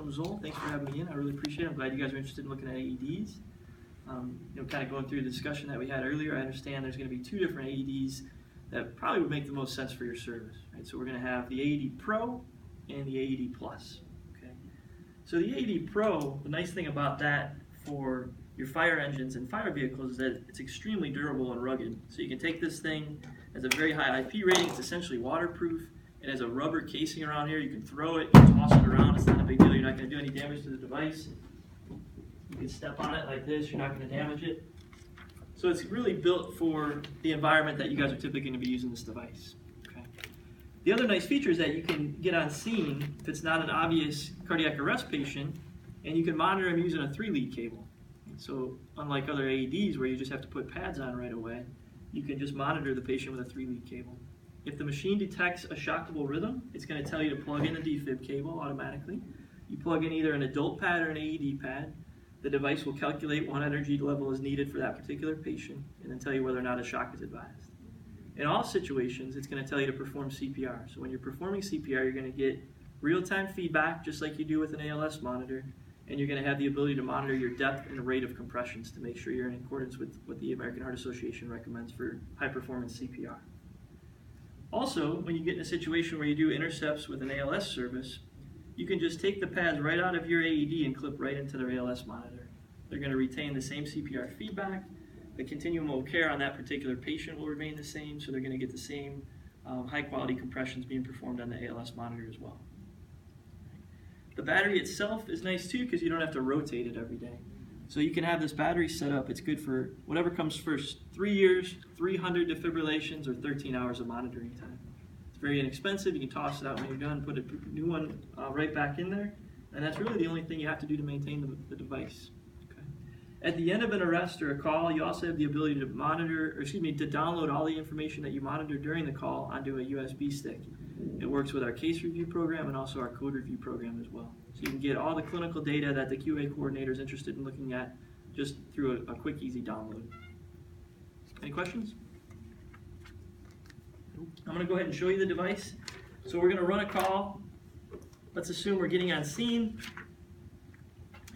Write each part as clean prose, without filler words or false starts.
from ZOLL. Thanks for having me in. I really appreciate it. I'm glad you guys are interested in looking at AEDs. Kind of going through the discussion that we had earlier, I understand there's going to be two different AEDs that probably would make the most sense for your service. Right? So we're going to have the AED Pro and the AED Plus. Okay? So the AED Pro, the nice thing about that for your fire engines and fire vehicles is that it's extremely durable and rugged. So you can take this thing as a very high IP rating. It's essentially waterproof. It has a rubber casing around here. You can throw it, you can toss it around. It's not a big deal. You're not going to do any damage to the device. You can step on it like this. You're not going to damage it. So it's really built for the environment that you guys are typically going to be using this device. Okay. The other nice feature is that you can get on scene if it's not an obvious cardiac arrest patient, and you can monitor them using a 3-lead cable. So unlike other AEDs where you just have to put pads on right away, you can just monitor the patient with a 3-lead cable. If the machine detects a shockable rhythm, it's going to tell you to plug in the defib cable automatically. You plug in either an adult pad or an AED pad. The device will calculate what energy level is needed for that particular patient and then tell you whether or not a shock is advised. In all situations, it's going to tell you to perform CPR. So when you're performing CPR, you're going to get real-time feedback just like you do with an ALS monitor, and you're going to have the ability to monitor your depth and rate of compressions to make sure you're in accordance with what the American Heart Association recommends for high-performance CPR. Also, when you get in a situation where you do intercepts with an ALS service, you can just take the pads right out of your AED and clip right into their ALS monitor. They're going to retain the same CPR feedback. The continuum of care on that particular patient will remain the same, so they're going to get the same high-quality compressions being performed on the ALS monitor as well. The battery itself is nice too because you don't have to rotate it every day. So you can have this battery set up. It's good for whatever comes first, 3 years, 300 defibrillations, or 13 hours of monitoring time. It's very inexpensive. You can toss it out when you're done, put a new one right back in there, and that's really the only thing you have to do to maintain the device. Okay. At the end of an arrest or a call, you also have the ability to to download all the information that you monitored during the call onto a USB stick. It works with our case review program and also our code review program as well. So you can get all the clinical data that the QA coordinator is interested in looking at just through a quick, easy download. Any questions? I'm going to go ahead and show you the device. So we're going to run a call. Let's assume we're getting on scene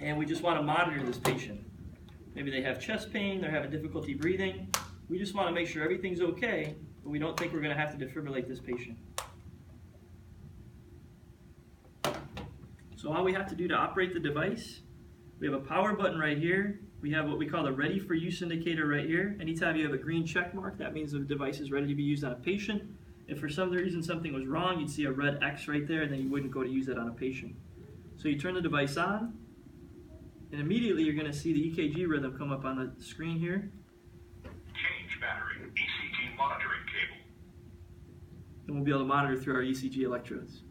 and we just want to monitor this patient. Maybe they have chest pain, they're having difficulty breathing. We just want to make sure everything's okay, but we don't think we're going to have to defibrillate this patient. So all we have to do to operate the device, we have a power button right here. We have what we call the ready for use indicator right here. Anytime you have a green check mark, that means the device is ready to be used on a patient. If for some reason something was wrong, you'd see a red X right there, and then you wouldn't go to use it on a patient. So you turn the device on, and immediately you're going to see the EKG rhythm come up on the screen here. Change battery, ECG monitoring cable. And we'll be able to monitor through our ECG electrodes.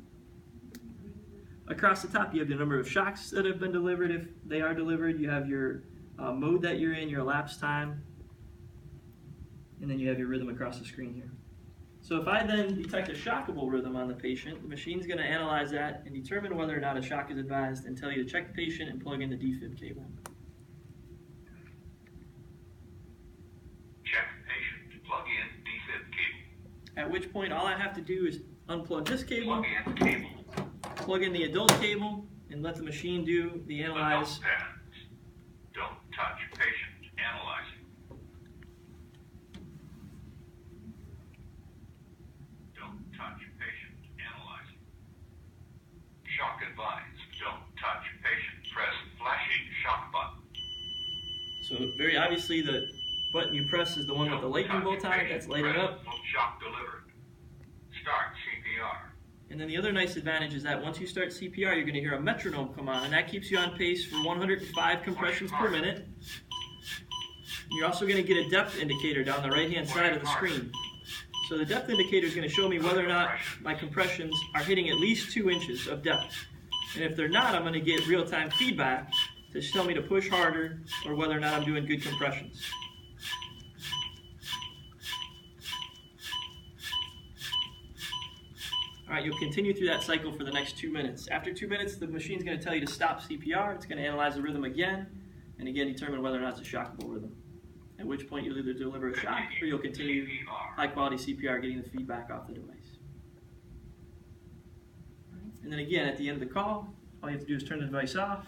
Across the top, you have the number of shocks that have been delivered if they are delivered. You have your mode that you're in, your elapsed time, and then you have your rhythm across the screen here. So if I then detect a shockable rhythm on the patient, the machine's going to analyze that and determine whether or not a shock is advised and tell you to check the patient and plug in the defib cable. Check patient, plug in defib cable. At which point all I have to do is unplug this cable, Plug in cable. plug in the adult cable, and let the machine do the analyze. Adult pads. Don't touch patient. Analyzing. Don't touch patient. Analyzing. Shock advised. Don't touch patient. Press flashing shock button. So very obviously the button you press is the one with the lightning bolt on it that's lighting up. Shock delivered. Start CPR. And then the other nice advantage is that once you start CPR, you're going to hear a metronome come on, and that keeps you on pace for 105 compressions per minute. You're also going to get a depth indicator down the right-hand side of the screen. So the depth indicator is going to show me whether or not my compressions are hitting at least 2 inches of depth. And if they're not, I'm going to get real-time feedback to tell me to push harder or whether or not I'm doing good compressions. All right, you'll continue through that cycle for the next 2 minutes. After 2 minutes, the machine's going to tell you to stop CPR. It's going to analyze the rhythm again, and again determine whether or not it's a shockable rhythm. At which point you'll either deliver a shock or you'll continue high-quality CPR, getting the feedback off the device. And then again, at the end of the call, all you have to do is turn the device off,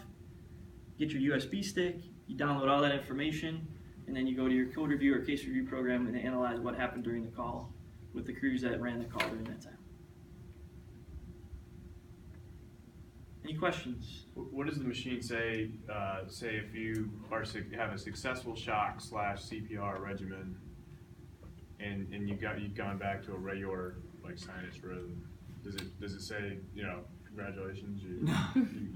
get your USB stick, you download all that information, and then you go to your code review or case review program and analyze what happened during the call with the crews that ran the call during that time. Any questions? What does the machine say? Say if you have a successful shock / CPR regimen, and you've gone back to a regular like sinus rhythm. Does it say, you know, congratulations,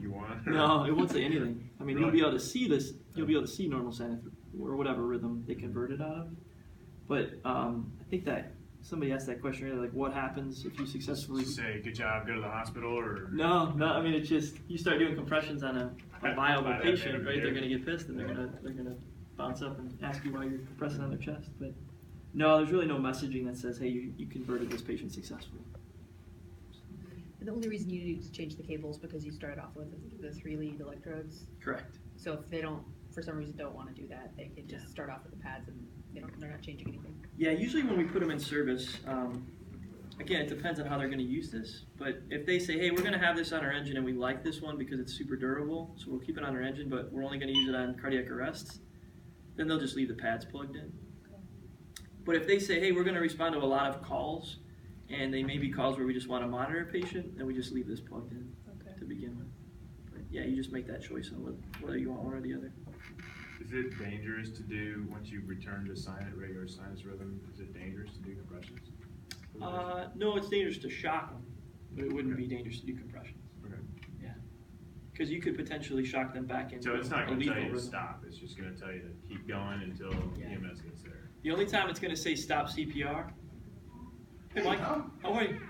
you won? No, it won't say anything. I mean, Really? you'll be able to see this. You'll be able to see normal sinus or whatever rhythm they converted out of. But I think that somebody asked that question earlier, like what happens if you successfully Say good job, go to the hospital, or No. I mean, it's just you start doing compressions on a viable By that patient, man right? over They're here. going to get pissed and they're gonna bounce up and ask you why you're compressing on their chest. But no, there's really no messaging that says, hey, you converted this patient successfully. And the only reason you need to change the cables because you started off with the 3-lead electrodes. Correct. So if they don't, for some reason, don't want to do that, they can just Yeah. start off with the pads and they're not changing anything. Yeah, usually when we put them in service, again, it depends on how they're going to use this. But if they say, hey, we're going to have this on our engine and we like this one because it's super durable, so we'll keep it on our engine, but we're only going to use it on cardiac arrests, then they'll just leave the pads plugged in. But if they say, hey, we're going to respond to a lot of calls, and they may be calls where we just want to monitor a patient, then we just leave this plugged in to begin with. But yeah, you just make that choice on whether you want one or the other. is it dangerous to do once you return to regular sinus rhythm? Is it dangerous to do compressions? No, it's dangerous to shock them, but it wouldn't be dangerous to do compressions. Okay. Yeah, because you could potentially shock them back into So it's not a going to lethal tell you to rhythm. stop. It's just going to tell you to keep going until Yeah. EMS gets there. The only time it's going to say stop CPR. Hey Mike, how are you?